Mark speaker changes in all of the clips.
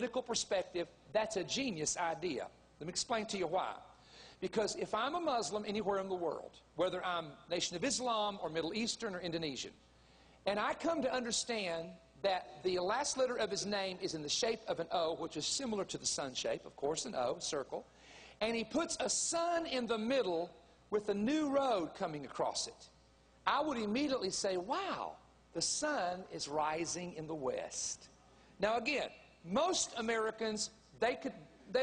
Speaker 1: political perspective, that's a genius idea. Let me explain to you why. Because if I'm a Muslim anywhere in the world, whether I'm Nation of Islam or Middle Eastern or Indonesian, and I come to understand that the last letter of his name is in the shape of an O, which is similar to the sun shape, of course, an O, circle, and he puts a sun in the middle with a new road coming across it, I would immediately say, wow, the sun is rising in the west. Now again, most Americans, they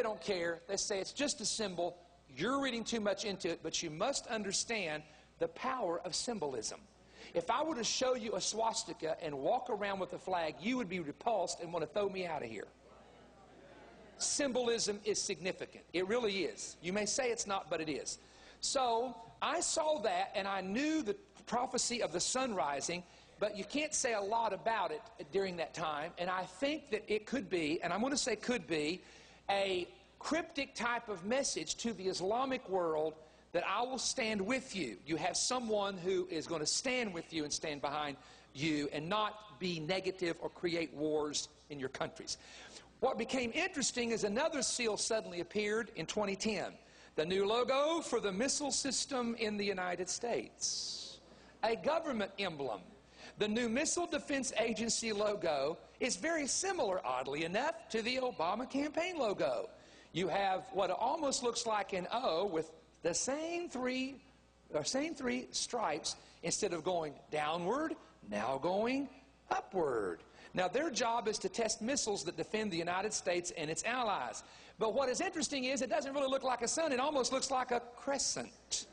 Speaker 1: don't care. They say it's just a symbol. You're reading too much into it, but you must understand the power of symbolism. If I were to show you a swastika and walk around with a flag, you would be repulsed and want to throw me out of here. Symbolism is significant. It really is. You may say it's not, but it is. So I saw that, and I knew the prophecy of the sun rising, but you can't say a lot about it during that time. And I think that it could be, and I'm going to say could be, a cryptic type of message to the Islamic world that I will stand with you. You have someone who is going to stand with you and stand behind you and not be negative or create wars in your countries. What became interesting is another seal suddenly appeared in 2010. The new logo for the missile system in the United States. A government emblem. The new Missile Defense Agency logo is very similar, oddly enough, to the Obama campaign logo. You have what almost looks like an O with the same three stripes. Instead of going downward, now going upward. Now their job is to test missiles that defend the United States and its allies. But what is interesting is it doesn't really look like a sun. It almost looks like a crescent.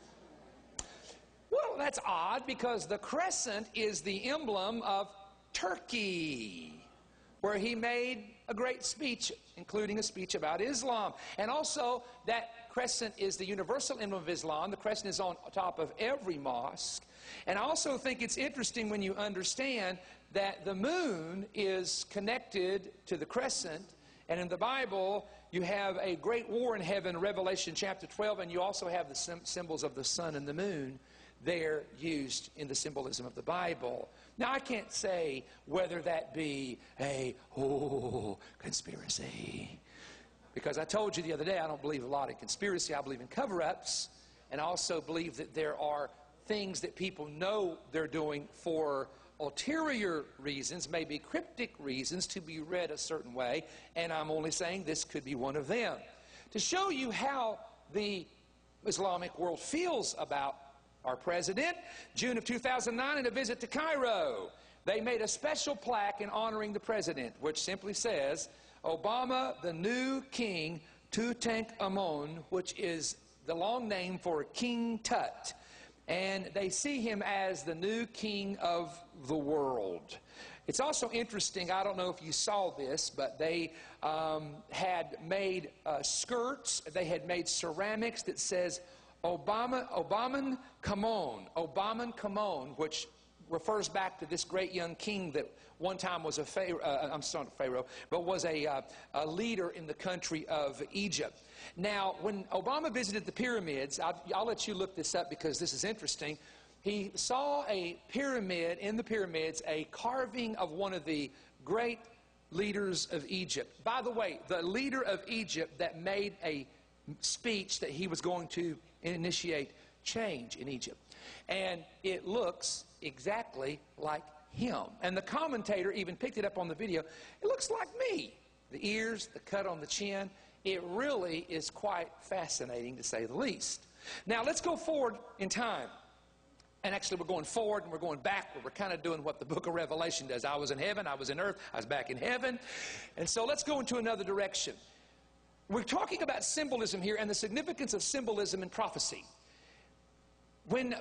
Speaker 1: Well, that's odd because the crescent is the emblem of Turkey, where he made a great speech, including a speech about Islam. And also, that crescent is the universal emblem of Islam. The crescent is on top of every mosque. And I also think it's interesting when you understand that the moon is connected to the crescent. And in the Bible, you have a great war in heaven, Revelation chapter 12, and you also have the symbols of the sun and the moon there used in the symbolism of the Bible. Now, I can't say whether that be a conspiracy, because I told you the other day I don't believe a lot in conspiracy. I believe in cover-ups, and I also believe that there are things that people know they're doing for ulterior reasons, maybe cryptic reasons, to be read a certain way, and I'm only saying this could be one of them. To show you how the Islamic world feels about our president, June of 2009, in a visit to Cairo, they made a special plaque in honoring the president, which simply says, Obama, the new king, Tutankhamun, which is the long name for King Tut. And they see him as the new king of the world. It's also interesting, I don't know if you saw this, but they had made skirts, they had made ceramics that says, Obaman Kamon, which refers back to this great young king that one time was a pharaoh, but was a leader in the country of Egypt. Now, when Obama visited the pyramids, I'll let you look this up because this is interesting. He saw a pyramid, in the pyramids, a carving of one of the great leaders of Egypt. By the way, the leader of Egypt that made a speech that he was going to initiate change in Egypt. And it looks exactly like him. And the commentator even picked it up on the video. It looks like me. The ears, the cut on the chin. It really is quite fascinating, to say the least. Now, let's go forward in time. And actually, we're going forward and we're going backward. We're kind of doing what the book of Revelation does. I was in heaven, I was in earth, I was back in heaven. And so let's go into another direction. We're talking about symbolism here and the significance of symbolism in prophecy. When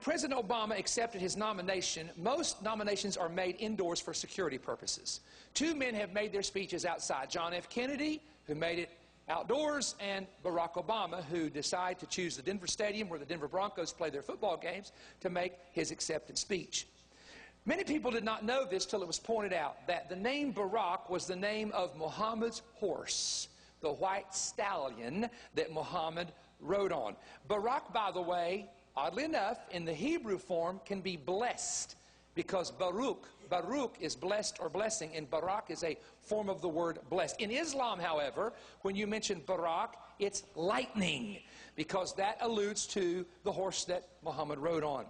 Speaker 1: President Obama accepted his nomination, most nominations are made indoors for security purposes. Two men have made their speeches outside. John F. Kennedy, who made it outdoors, and Barack Obama, who decided to choose the Denver Stadium where the Denver Broncos play their football games to make his acceptance speech. Many people did not know this till it was pointed out that the name Barack was the name of Muhammad's horse, the white stallion that Muhammad rode on. Barack, by the way, oddly enough, in the Hebrew form can be blessed. because Baruch is blessed or blessing, and Barak is a form of the word blessed. In Islam, however, when you mention Barak, it's lightning, because that alludes to the horse that Muhammad rode on.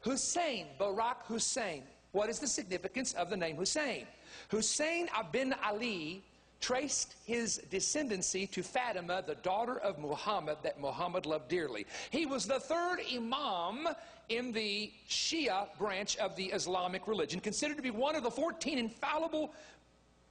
Speaker 1: Hussein, Barak Hussein. What is the significance of the name Hussein? Hussein ibn Ali traced his descendancy to Fatima, the daughter of Muhammad that Muhammad loved dearly. He was the third imam in the Shia branch of the Islamic religion, considered to be one of the 14 infallible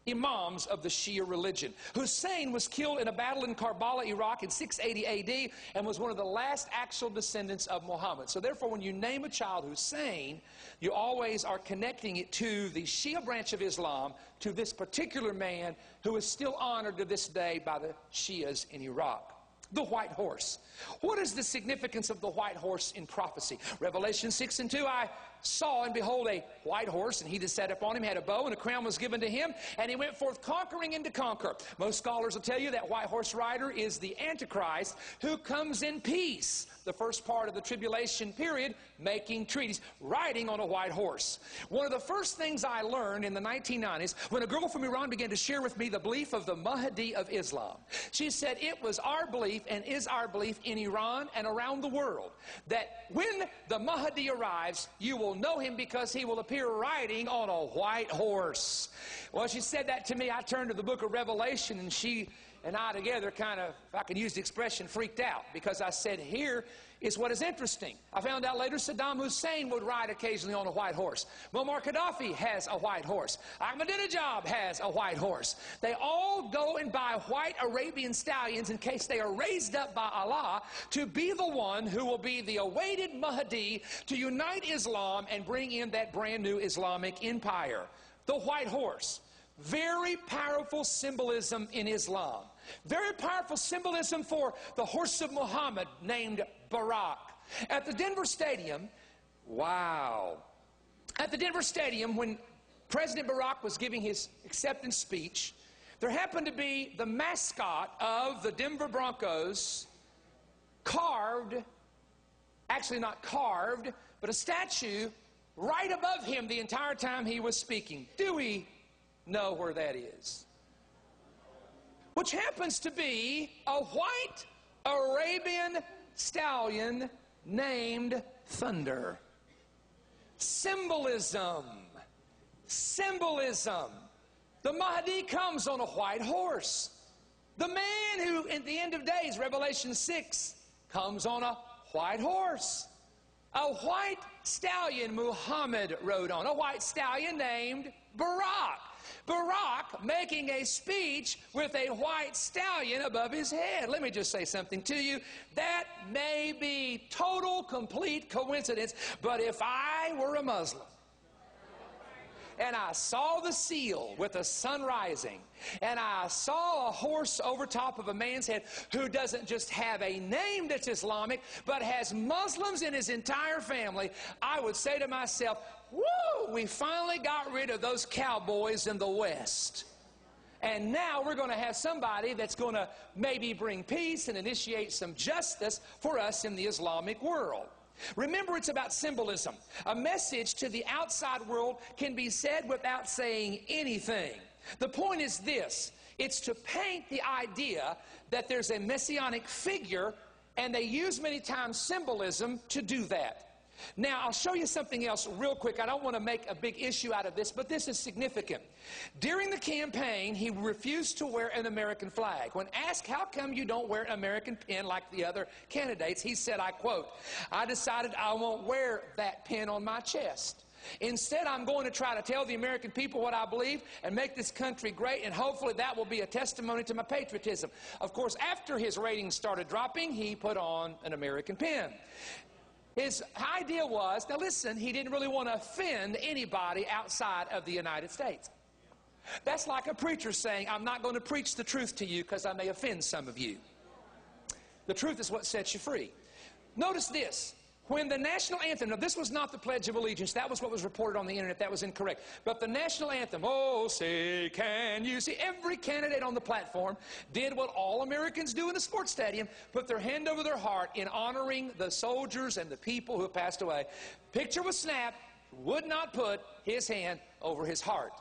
Speaker 1: imams of the Shia religion. Hussein was killed in a battle in Karbala, Iraq in 680 AD, and was one of the last actual descendants of Muhammad. So therefore, when you name a child Hussein, you always are connecting it to the Shia branch of Islam, to this particular man who is still honored to this day by the Shias in Iraq. The white horse. What is the significance of the white horse in prophecy? Revelation 6:2, I saw and behold a white horse, and he that sat upon him had a bow, and a crown was given to him, and he went forth conquering and to conquer. Most scholars will tell you that white horse rider is the Antichrist, who comes in peace, the first part of the tribulation period, making treaties, riding on a white horse. One of the first things I learned in the 1990s, when a girl from Iran began to share with me the belief of the Mahdi of Islam, she said it was our belief and is our belief in Iran and around the world that when the Mahdi arrives, you will know him because he will appear riding on a white horse. Well, she said that to me. I turned to the book of Revelation, and she and I together kind of, if I can use the expression, freaked out, because I said, here is what is interesting. I found out later Saddam Hussein would ride occasionally on a white horse. Muammar Gaddafi has a white horse. Ahmadinejad has a white horse. They all go and buy white Arabian stallions in case they are raised up by Allah to be the one who will be the awaited Mahdi to unite Islam and bring in that brand new Islamic empire. The white horse. Very powerful symbolism in Islam. Very powerful symbolism for the horse of Muhammad named Barak. At the Denver Stadium, wow. At the Denver Stadium, when President Barack was giving his acceptance speech, there happened to be the mascot of the Denver Broncos carved, actually not carved, but a statue right above him the entire time he was speaking. Do we know where that is? Which happens to be a white Arabian stallion named Thunder. Symbolism. Symbolism. The Mahdi comes on a white horse. The man who, at the end of days, Revelation 6, comes on a white horse. A white stallion Muhammad rode on. A white stallion named Barak. Barak making a speech with a white stallion above his head. Let me just say something to you. That may be total, complete coincidence, but if I were a Muslim and I saw the seal with the sun rising, and I saw a horse over top of a man's head who doesn't just have a name that's Islamic, but has Muslims in his entire family, I would say to myself, woo, we finally got rid of those cowboys in the West. And now we're going to have somebody that's going to maybe bring peace and initiate some justice for us in the Islamic world. Remember, it's about symbolism. A message to the outside world can be said without saying anything. The point is this. It's to paint the idea that there's a messianic figure, and they use many times symbolism to do that. Now, I'll show you something else real quick. I don't want to make a big issue out of this, but this is significant. During the campaign, he refused to wear an American flag. When asked, how come you don't wear an American pin like the other candidates, he said, I quote, I decided I won't wear that pin on my chest. Instead, I'm going to try to tell the American people what I believe and make this country great, and hopefully that will be a testimony to my patriotism. Of course, after his ratings started dropping, he put on an American pin. His idea was, now listen, he didn't really want to offend anybody outside of the United States. That's like a preacher saying, I'm not going to preach the truth to you because I may offend some of you. The truth is what sets you free. Notice this. When the national anthem, now this was not the Pledge of Allegiance, that was what was reported on the internet, that was incorrect. But the national anthem, oh say can you see, every candidate on the platform did what all Americans do in a sports stadium, put their hand over their heart in honoring the soldiers and the people who have passed away. Picture was snapped, would not put his hand over his heart.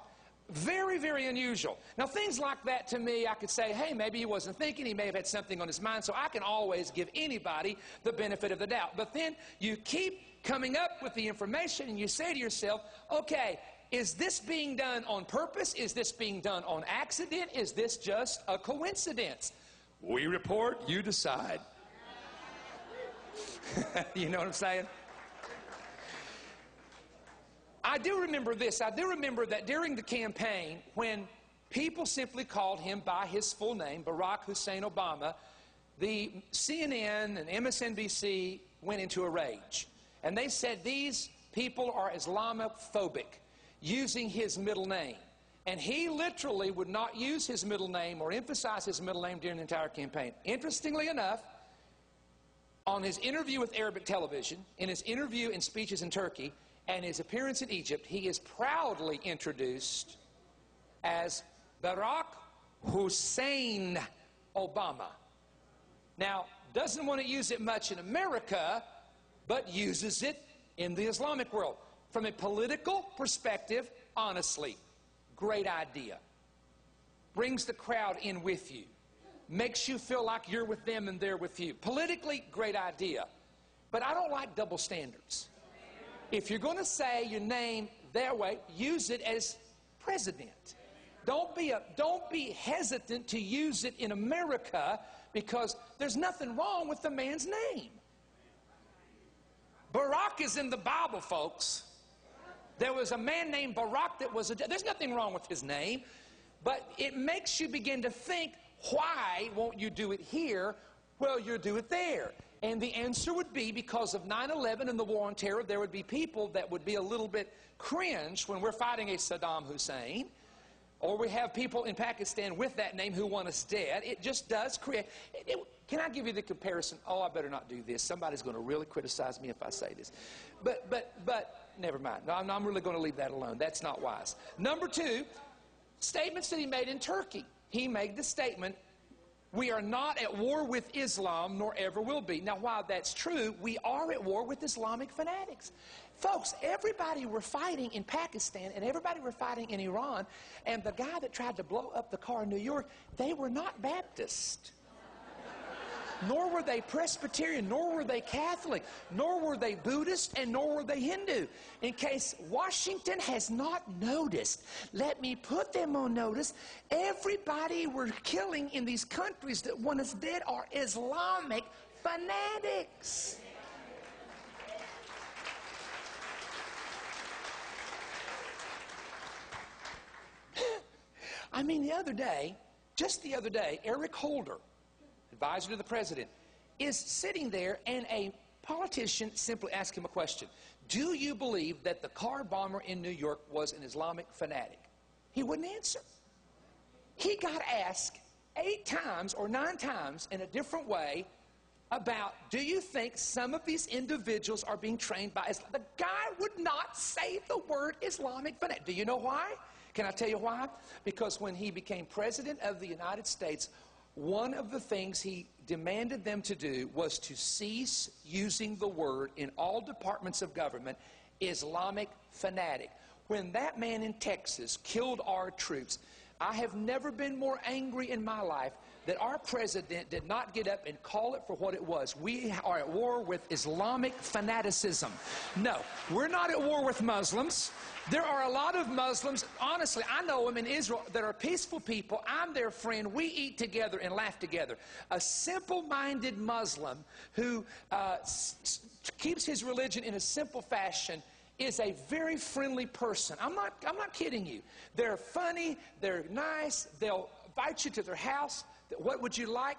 Speaker 1: Very, very unusual. Now, things like that to me, I could say, hey, maybe he wasn't thinking. He may have had something on his mind. So I can always give anybody the benefit of the doubt. But then you keep coming up with the information and you say to yourself, okay, is this being done on purpose? Is this being done on accident? Is this just a coincidence? We report, you decide. You know what I'm saying? I do remember this. I do remember that during the campaign, when people simply called him by his full name, Barack Hussein Obama, the CNN and MSNBC went into a rage. And they said these people are Islamophobic, using his middle name. And he literally would not use his middle name or emphasize his middle name during the entire campaign. Interestingly enough, on his interview with Arabic television, in his interview and speeches in Turkey, and his appearance in Egypt, he is proudly introduced as Barack Hussein Obama. Now, doesn't want to use it much in America, but uses it in the Islamic world. From a political perspective, honestly, great idea. Brings the crowd in with you. Makes you feel like you're with them and they're with you. Politically, great idea. But I don't like double standards. If you're going to say your name their way, use it as president. Don't be hesitant to use it in America, because there's nothing wrong with the man's name. Barack is in the Bible, folks. There was a man named Barack that was there's nothing wrong with his name, but it makes you begin to think, why won't you do it here? Well, you'll do it there. And the answer would be, because of 9/11 and the war on terror, there would be people that would be a little bit cringe when we're fighting a Saddam Hussein, or we have people in Pakistan with that name who want us dead. It just does create... Can I give you the comparison? Oh, I better not do this. Somebody's going to really criticize me if I say this. But never mind. No, I'm really going to leave that alone. That's not wise. Number two, statements that he made in Turkey. He made the statement, we are not at war with Islam, nor ever will be. Now, while that's true, we are at war with Islamic fanatics. Folks, everybody were fighting in Pakistan, and everybody were fighting in Iran, and the guy that tried to blow up the car in New York, they were not Baptist. Nor were they Presbyterian, nor were they Catholic, nor were they Buddhist, and nor were they Hindu. In case Washington has not noticed, let me put them on notice. Everybody we're killing in these countries that want us dead are Islamic fanatics. I mean, just the other day, Eric Holder, advisor to the president, is sitting there, and a politician simply asked him a question. Do you believe that the car bomber in New York was an Islamic fanatic? He wouldn't answer. He got asked 8 times or 9 times in a different way about, do you think some of these individuals are being trained by Islam? The guy would not say the word Islamic fanatic. Do you know why? Can I tell you why? Because when he became president of the United States, one of the things he demanded them to do was to cease using the word in all departments of government, Islamic fanatic. When that man in Texas killed our troops, I have never been more angry in my life that our president did not get up and call it for what it was. We are at war with Islamic fanaticism. No, we're not at war with Muslims. There are a lot of Muslims, honestly, I know them in Israel, that are peaceful people. I'm their friend. We eat together and laugh together. A simple-minded Muslim who keeps his religion in a simple fashion is a very friendly person. I'm not kidding you. They're funny. They're nice. They'll invite you to their house. What would you like?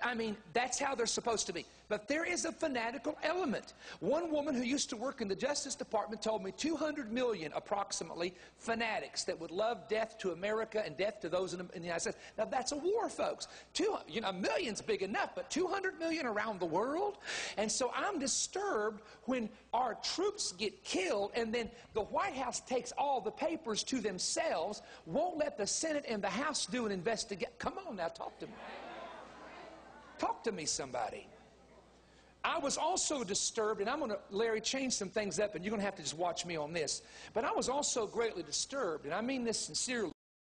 Speaker 1: I mean, that's how they're supposed to be. But there is a fanatical element. One woman who used to work in the Justice Department told me 200 million, approximately, fanatics that would love death to America and death to those in the United States. Now, that's a war, folks. A million's big enough, but 200 million around the world? And so I'm disturbed when our troops get killed and then the White House takes all the papers to themselves, won't let the Senate and the House do an investigation. Come on now, talk to me. Talk to me, somebody. I was also disturbed, and I'm going to, Larry, change some things up, and you're going to have to just watch me on this. But I was also greatly disturbed, and I mean this sincerely.